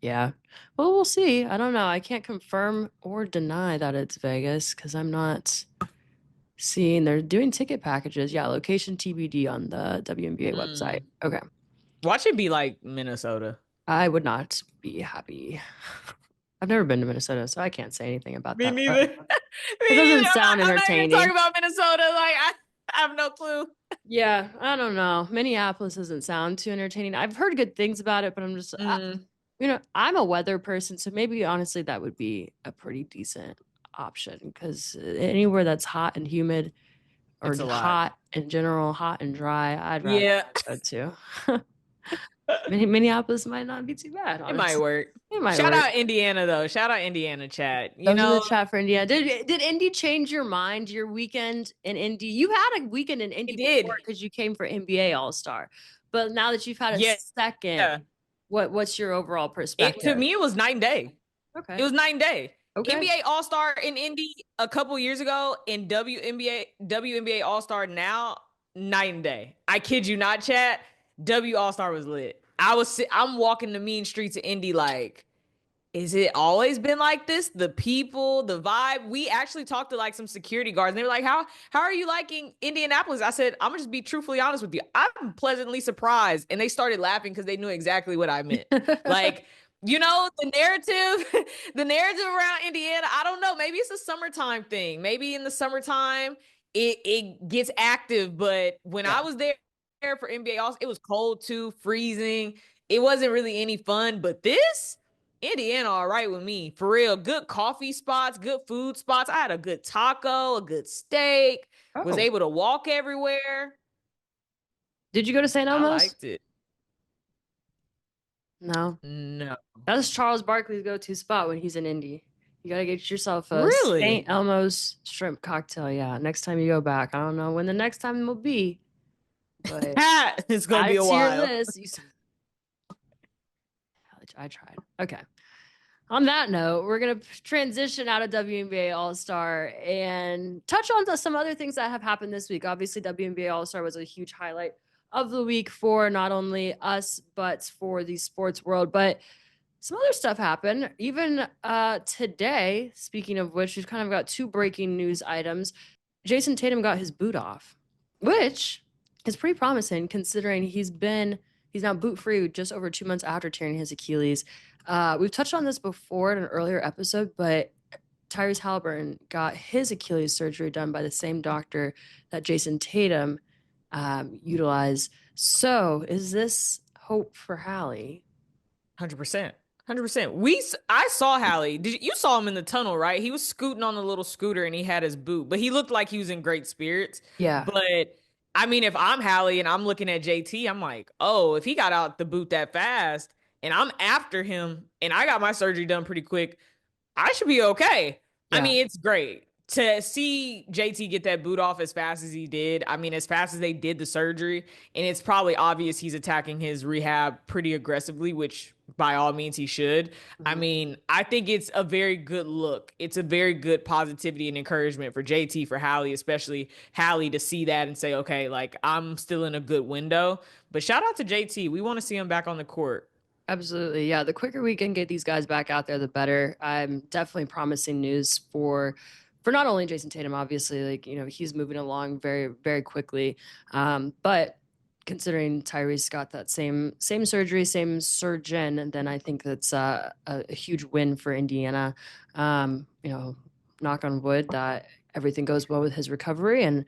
Speaker 3: Yeah. Well, we'll see. I don't know. I can't confirm or deny that it's Vegas because I'm not seeing. They're doing ticket packages. Yeah, location TBD on the WNBA website. Okay.
Speaker 4: Watch it be like Minnesota.
Speaker 3: I would not be happy. I've never been to Minnesota, so I can't say anything about that.
Speaker 4: Me neither.
Speaker 3: It doesn't sound entertaining.
Speaker 4: I'm not even talking about Minnesota. Like I have no clue.
Speaker 3: Yeah, I don't know. Minneapolis doesn't sound too entertaining. I've heard good things about it, but I'm just, I'm a weather person, so maybe honestly that would be a pretty decent option because anywhere that's hot and humid or hot in general, hot and dry, I'd rather go to. Minneapolis might not be too bad. Honestly.
Speaker 4: It might work. Shout out Indiana though. Shout out Indiana, chat.
Speaker 3: The chat for Indiana. Did Indy change your mind? Your weekend in Indy? You had a weekend in Indy before because you came for NBA All-Star, but now that you've had a second, What's your overall
Speaker 4: To
Speaker 3: perspective?
Speaker 4: me, it was night and day.
Speaker 3: Okay.
Speaker 4: It was night and day.
Speaker 3: Okay.
Speaker 4: NBA All-Star in Indy a couple years ago and WNBA All-Star now, night and day. I kid you not, chat. W All-Star was lit. I'm walking the mean streets of Indy like, is it always been like this? The people, the vibe. We actually talked to like some security guards, and they were like, "How are you liking Indianapolis?" I said, "I'm gonna just be truthfully honest with you. I'm pleasantly surprised." And they started laughing because they knew exactly what I meant. Like, the narrative, the narrative around Indiana. I don't know. Maybe it's a summertime thing. Maybe in the summertime it gets active. But when I was there for NBA All, it was cold too, freezing. It wasn't really any fun. But this. Indiana, all right with me. For real. Good coffee spots, good food spots. I had a good taco, a good steak, was able to walk everywhere.
Speaker 3: Did you go to St.
Speaker 4: I
Speaker 3: Elmo's?
Speaker 4: liked it.
Speaker 3: No. That's Charles Barkley's go-to spot when he's in Indy. You got to get yourself a St. Elmo's shrimp cocktail. Yeah, next time you go back. I don't know when the next time will be, but
Speaker 4: it's going to be a while.
Speaker 3: I tried. Okay. On that note, we're going to transition out of WNBA All-Star and touch on some other things that have happened this week. Obviously, WNBA All-Star was a huge highlight of the week for not only us, but for the sports world. But some other stuff happened. Even today, speaking of which, we've kind of got two breaking news items. Jayson Tatum got his boot off, which is pretty promising considering he's now boot-free just over 2 months after tearing his Achilles. We've touched on this before in an earlier episode, but Tyrese Haliburton got his Achilles surgery done by the same doctor that Jayson Tatum utilized. So is this hope for Hallie?
Speaker 4: 100%. 100%. I saw Hallie. You saw him in the tunnel, right? He was scooting on the little scooter and he had his boot, but he looked like he was in great spirits.
Speaker 3: Yeah.
Speaker 4: But I mean, if I'm Hallie and I'm looking at JT, I'm like, oh, if he got out the boot that fast and I'm after him and I got my surgery done pretty quick, I should be okay. Yeah. I mean, it's great to see JT get that boot off as fast as he did. I mean, as fast as they did the surgery. And it's probably obvious he's attacking his rehab pretty aggressively, which by all means he should. Mm-hmm. I mean, I think it's a very good look. It's a very good positivity and encouragement for JT, for Hallie, especially Hallie, to see that and say, okay, like I'm still in a good window. But shout out to JT. We want to see him back on the court.
Speaker 3: Absolutely. Yeah. The quicker we can get these guys back out there, the better. I'm definitely promising news for not only Jayson Tatum, obviously, like, he's moving along very, very quickly. But considering Tyrese got that same surgery, same surgeon, and then I think that's a huge win for Indiana. Knock on wood that everything goes well with his recovery, and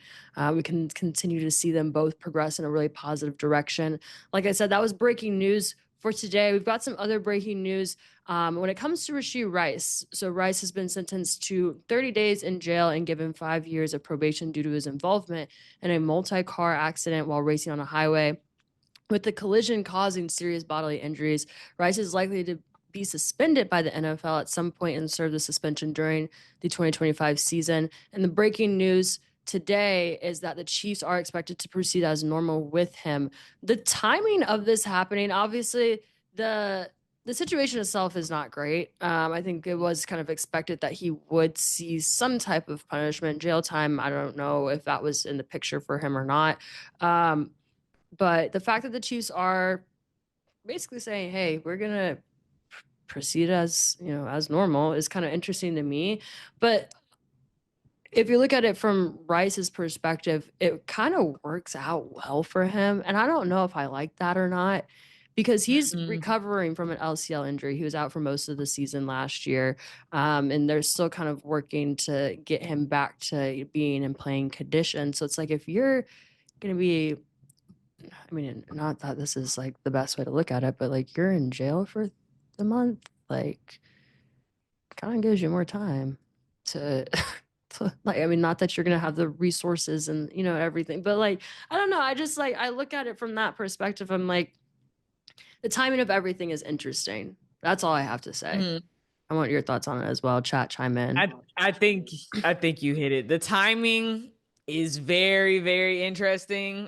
Speaker 3: we can continue to see them both progress in a really positive direction. Like I said, that was breaking news for today. We've got some other breaking news when it comes to Rashee Rice. So Rice has been sentenced to 30 days in jail and given 5 years of probation due to his involvement in a multi-car accident while racing on a highway. With the collision causing serious bodily injuries, Rice is likely to be suspended by the NFL at some point and serve the suspension during the 2025 season. And the breaking news today is that the Chiefs are expected to proceed as normal with him. The timing of this happening, obviously, the situation itself is not great. I think it was kind of expected that he would see some type of punishment, jail time. I don't know if that was in the picture for him or not. But the fact that the Chiefs are basically saying, hey, we're going to proceed as normal is kind of interesting to me. But if you look at it from Rice's perspective, it kind of works out well for him. And I don't know if I like that or not, because he's recovering from an LCL injury. He was out for most of the season last year. And they're still kind of working to get him back to being in playing condition. So it's like, if you're going to be, I mean, not that this is like the best way to look at it, but like you're in jail for the month, like kind of gives you more time to like, I mean, not that you're going to have the resources and, everything, but like, I don't know. I just like, I look at it from that perspective. I'm like, the timing of everything is interesting. That's all I have to say. Mm-hmm. I want your thoughts on it as well. Chat, chime in.
Speaker 4: I think you hit it. The timing is very, very interesting.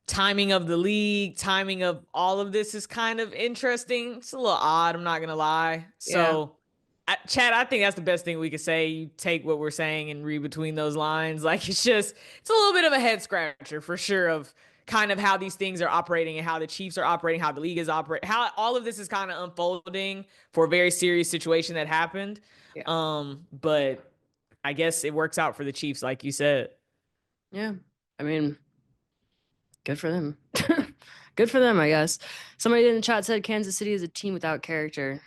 Speaker 4: timing of the league, timing of all of this is kind of interesting. It's a little odd, I'm not gonna lie.
Speaker 3: Yeah.
Speaker 4: So, Chad, I think that's the best thing we could say. You take what we're saying and read between those lines. Like it's a little bit of a head scratcher for sure of kind of how these things are operating and how the Chiefs are operating, how the league is operating, how all of this is kind of unfolding for a very serious situation that happened.
Speaker 3: Yeah.
Speaker 4: But I guess it works out for the Chiefs, like you said.
Speaker 3: Yeah. I mean, good for them. Good for them, I guess. Somebody in the chat said Kansas City is a team without character.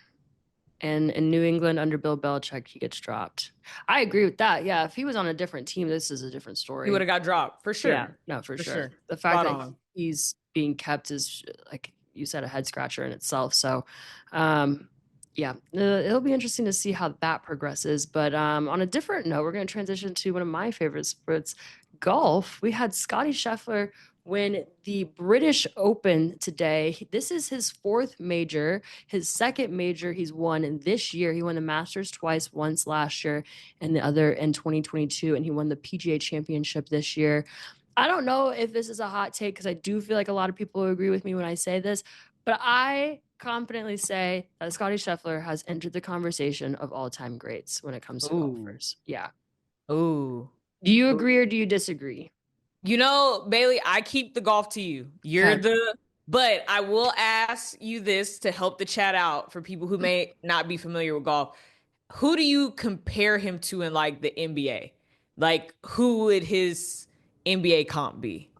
Speaker 3: And in New England, under Bill Belichick, he gets dropped. I agree with that. Yeah, if he was on a different team, this is a different story.
Speaker 4: He would have got dropped for sure.
Speaker 3: Yeah, no, for sure. The fact that he's being kept is, like you said, a head scratcher in itself. So, yeah, it'll be interesting to see how that progresses. But on a different note, we're going to transition to one of my favorite sports, golf. We had Scottie Scheffler win the British Open today. This is his fourth major, his second major he's won in this year. He won the Masters twice, once last year and the other in 2022, and he won the PGA Championship this year. I don't know if this is a hot take because I do feel like a lot of people agree with me when I say this, but I confidently say that Scottie Scheffler has entered the conversation of all-time greats when it comes to golfers. Yeah.
Speaker 4: Ooh.
Speaker 3: Do you agree or do you disagree?
Speaker 4: You know, Bailey, I keep the golf to you. But I will ask you this to help the chat out for people who may not be familiar with golf. Who do you compare him to in like the NBA? Like who would his NBA comp be?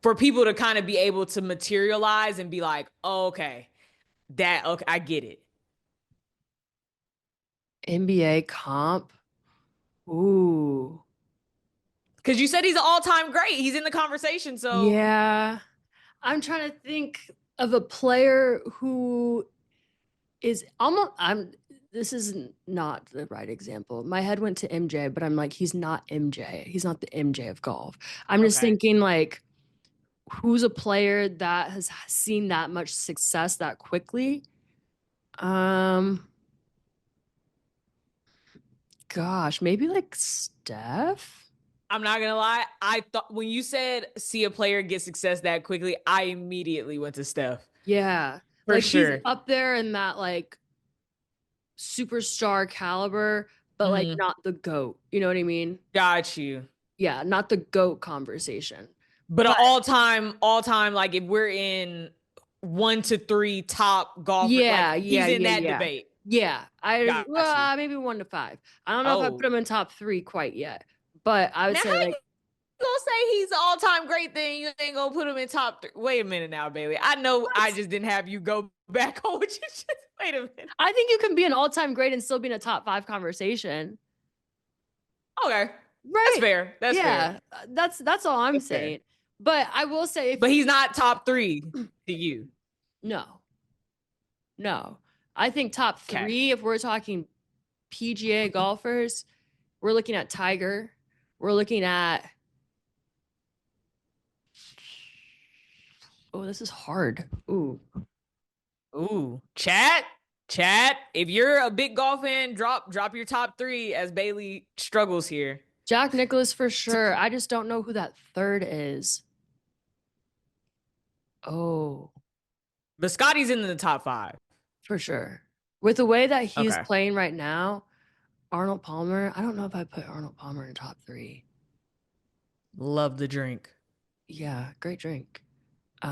Speaker 4: For people to kind of be able to materialize and be like, oh, okay, I get it.
Speaker 3: NBA comp? Ooh.
Speaker 4: Because you said he's an all-time great. He's in the conversation, so.
Speaker 3: Yeah. I'm trying to think of a player who is almost, this is not the right example. My head went to MJ, but I'm like, he's not MJ. He's not the MJ of golf. I'm just thinking like, who's a player that has seen that much success that quickly? Gosh, maybe like Steph?
Speaker 4: I'm not gonna lie. I thought when you said see a player get success that quickly, I immediately went to Steph.
Speaker 3: Yeah,
Speaker 4: for
Speaker 3: like
Speaker 4: sure.
Speaker 3: He's up there in that like superstar caliber, but like not the GOAT. You know what I mean?
Speaker 4: Got you.
Speaker 3: Yeah, not the GOAT conversation.
Speaker 4: But an all-time, like if we're in 1 to 3 top golfers, like he's in that debate.
Speaker 3: Yeah, maybe 1 to 5. I don't know if I put him in top 3 quite yet, but I would say like.
Speaker 4: Gonna say he's an all-time great thing. You ain't gonna put him in top 3. Wait a minute now, Bailey. I know what? I just didn't have you go back on what you just. Wait a minute.
Speaker 3: I think you can be an all-time great and still be in a top 5 conversation.
Speaker 4: Okay,
Speaker 3: right?
Speaker 4: That's fair. That's fair.
Speaker 3: That's all I'm saying. Fair. But I will say,
Speaker 4: but he's not top 3 to you.
Speaker 3: No. I think top 3, if we're talking PGA golfers, we're looking at Tiger. We're looking at. Oh, this is hard. Ooh.
Speaker 4: Chat. If you're a big golf fan, drop your top 3 as Bailey struggles here.
Speaker 3: Jack Nicklaus for sure. I just don't know who that third is. Oh.
Speaker 4: But Scottie's in the top 5.
Speaker 3: For sure. With the way that he's playing right now, Arnold Palmer, I don't know if I put Arnold Palmer in top 3.
Speaker 4: Love the drink.
Speaker 3: Yeah, great drink. But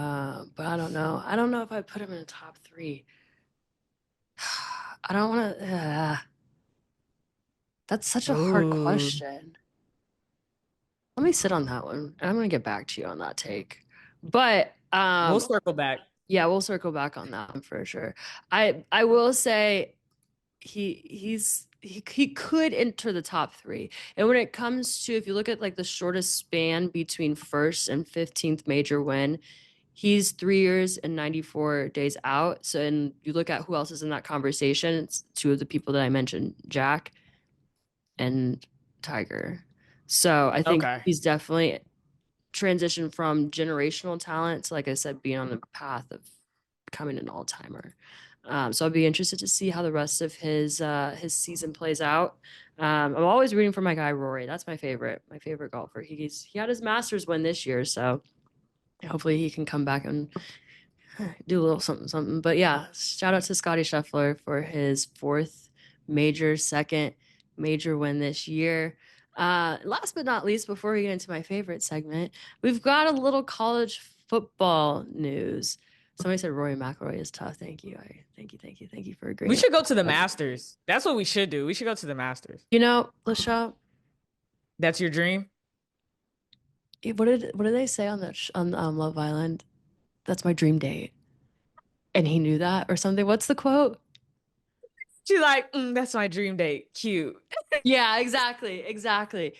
Speaker 3: I don't know. I don't know if I put him in the top 3. I don't want to. That's such a hard question. Let me sit on that one. And I'm going to get back to you on that take. But
Speaker 4: we'll circle back.
Speaker 3: Yeah, we'll circle back on that one for sure. I will say he could enter the top 3. And when it comes to, if you look at like the shortest span between first and 15th major win, he's 3 years and 94 days out. So, and you look at who else is in that conversation, it's 2 of the people that I mentioned, Jack and Tiger. So I think he's definitely transitioned from generational talent to, like I said, being on the path of becoming an all-timer. So I'll be interested to see how the rest of his season plays out. I'm always rooting for my guy Rory. That's my favorite golfer. He had his Masters win this year, so hopefully he can come back and do a little something. But yeah, shout out to Scottie Scheffler for his fourth second major win this year. Last but not least, before we get into my favorite segment, we've got a little college football news. Somebody said Rory McIlroy is tough. Thank you. Thank you for agreeing.
Speaker 4: We should go to the Masters. That's what we should do. We should go to the Masters.
Speaker 3: You know, LaShaw.
Speaker 4: That's your dream?
Speaker 3: What did they say on Love Island? That's my dream date. And he knew that or something. What's the quote?
Speaker 4: She's like, that's my dream date. Cute.
Speaker 3: Yeah, exactly.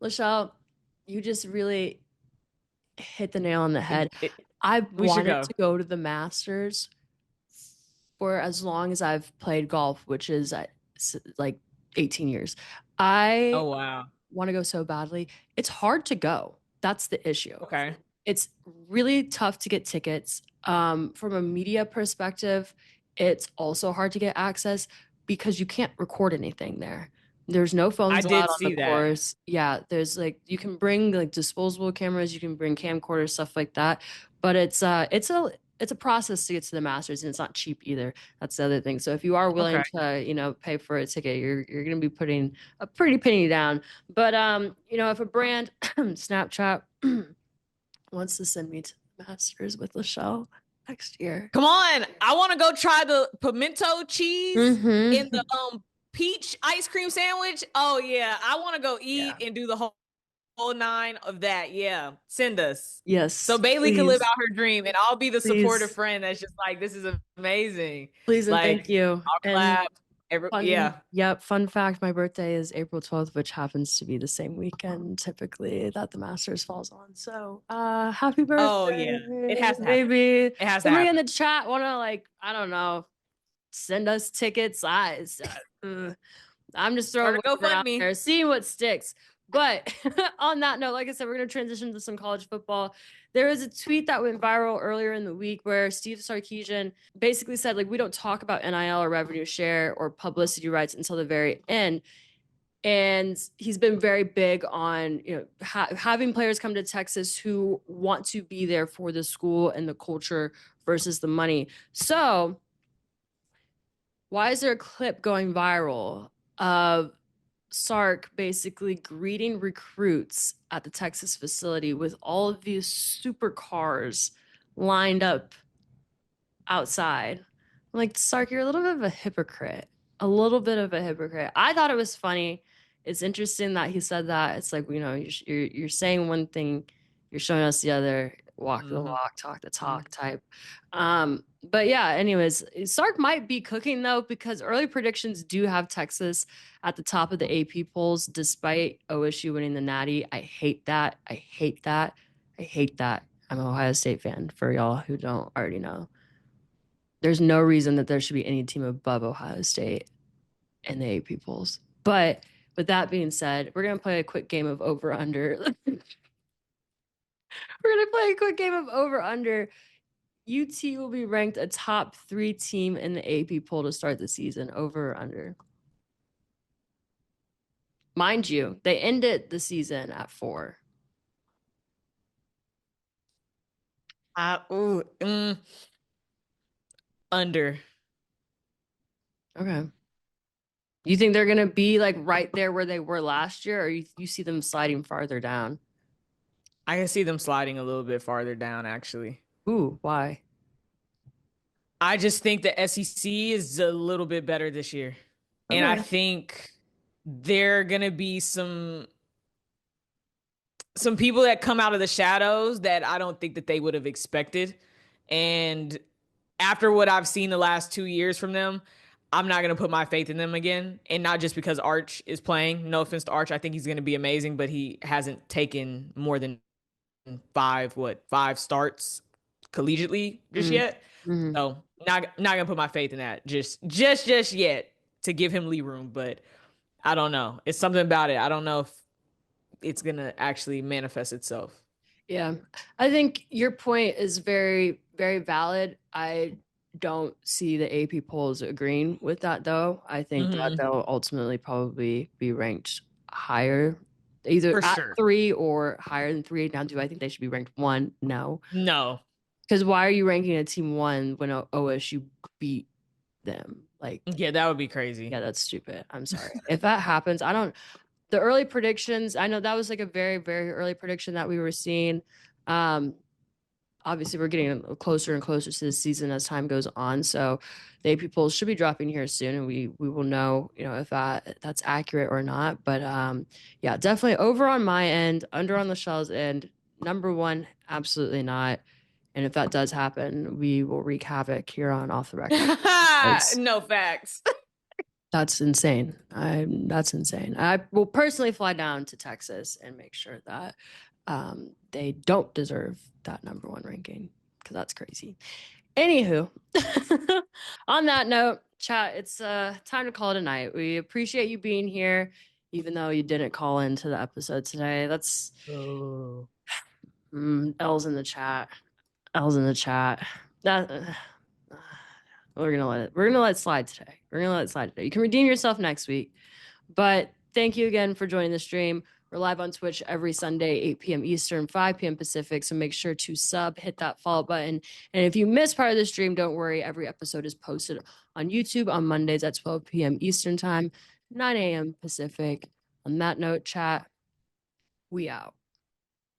Speaker 3: LaShaw, you just really hit the nail on the head. I wanted to go to the Masters for as long as I've played golf, which is like 18 years.
Speaker 4: Oh, wow.
Speaker 3: Want to go so badly. It's hard to go. That's the issue.
Speaker 4: Okay.
Speaker 3: It's really tough to get tickets. From a media perspective, it's also hard to get access because you can't record anything there. There's no phones allowed on the course. Yeah, there's like you can bring like disposable cameras, you can bring camcorders, stuff like that. But it's a process to get to the Masters, and it's not cheap either. That's the other thing. So if you are willing to, pay for a ticket, you're going to be putting a pretty penny down. But if a brand Snapchat wants to send me to the Masters with LaShaw next year,
Speaker 4: come on! I want to go try the pimento cheese in the peach ice cream sandwich. Oh yeah, I want to go eat and do the whole 9 of that. Yeah, send us.
Speaker 3: Yes.
Speaker 4: So Bailey can live out her dream, and I'll be the supportive friend that's just like, this is amazing.
Speaker 3: Please and thank you.
Speaker 4: I'll clap.
Speaker 3: Fun fact: my birthday is April 12th, which happens to be the same weekend typically that the Masters falls on. So, happy birthday!
Speaker 4: Oh yeah, it has to happen.
Speaker 3: Maybe
Speaker 4: it has to happen.
Speaker 3: Somebody in the chat want to I don't know, send us tickets. I'm just throwing it out there, seeing what sticks. But on that note, like I said, we're going to transition to some college football. There was a tweet that went viral earlier in the week where Steve Sarkisian basically said, we don't talk about NIL or revenue share or publicity rights until the very end. And he's been very big on, having players come to Texas who want to be there for the school and the culture versus the money. So why is there a clip going viral of Sark basically greeting recruits at the Texas facility with all of these supercars lined up outside? I'm like, Sark, you're a little bit of a hypocrite. I thought it was funny. It's interesting that he said that. It's like, you're saying one thing, you're showing us the other. Walk the walk, talk the talk type. But yeah, anyways, Sark might be cooking though, because early predictions do have Texas at the top of the AP polls, despite OSU winning the Natty. I hate that. I'm an Ohio State fan, for y'all who don't already know. There's no reason that there should be any team above Ohio State in the AP polls. But with that being said, we're going to play a quick game of over-under. UT will be ranked a top 3 team in the AP poll to start the season. Over or under? Mind you, they ended the season at 4.
Speaker 4: Under.
Speaker 3: Okay. You think they're going to be right there where they were last year, or you see them sliding farther down?
Speaker 4: I can see them sliding a little bit farther down, actually.
Speaker 3: Ooh, why?
Speaker 4: I just think the SEC is a little bit better this year. Okay. And I think there are going to be some people that come out of the shadows that I don't think that they would have expected. And after what I've seen the last 2 years from them, I'm not going to put my faith in them again. And not just because Arch is playing. No offense to Arch. I think he's going to be amazing, but he hasn't taken more than 5 starts collegiately just yet. Mm-hmm. So not gonna put my faith in that just yet to give him lead room, but I don't know. It's something about it. I don't know if it's gonna actually manifest itself.
Speaker 3: Yeah, I think your point is very, very valid. I don't see the AP polls agreeing with that though. I think that they'll ultimately probably be ranked higher either
Speaker 4: For
Speaker 3: at
Speaker 4: sure.
Speaker 3: 3 or higher than 3. Now, do I think they should be ranked 1? No.
Speaker 4: No.
Speaker 3: Because why are you ranking a team 1 when OSU beat them? Like,
Speaker 4: Yeah, that would be crazy.
Speaker 3: yeah, that's stupid. I'm sorry. If that happens, the early predictions, I know that was like a very, very early prediction that we were seeing. Obviously, we're getting closer and closer to the season as time goes on. So the AP polls should be dropping here soon, and we will know, if that's accurate or not. But yeah, definitely over on my end, under on the Shell's end. Number 1, absolutely not. And if that does happen, we will wreak havoc here on Off the Record.
Speaker 4: No facts.
Speaker 3: That's insane. That's insane. I will personally fly down to Texas and make sure that they don't deserve that number 1 ranking, because that's crazy. Anywho, on that note, chat, it's time to call it a night. We appreciate you being here, even though you didn't call into the episode today. That's L's in the chat. L's in the chat. That we're gonna let it slide today. You can redeem yourself next week. But thank you again for joining the stream. We're live on Twitch every Sunday, 8 p.m. Eastern, 5 p.m. Pacific. So make sure to sub, hit that follow button. And if you miss part of the stream, don't worry. Every episode is posted on YouTube on Mondays at 12 p.m. Eastern time, 9 a.m. Pacific. On that note, chat, we out.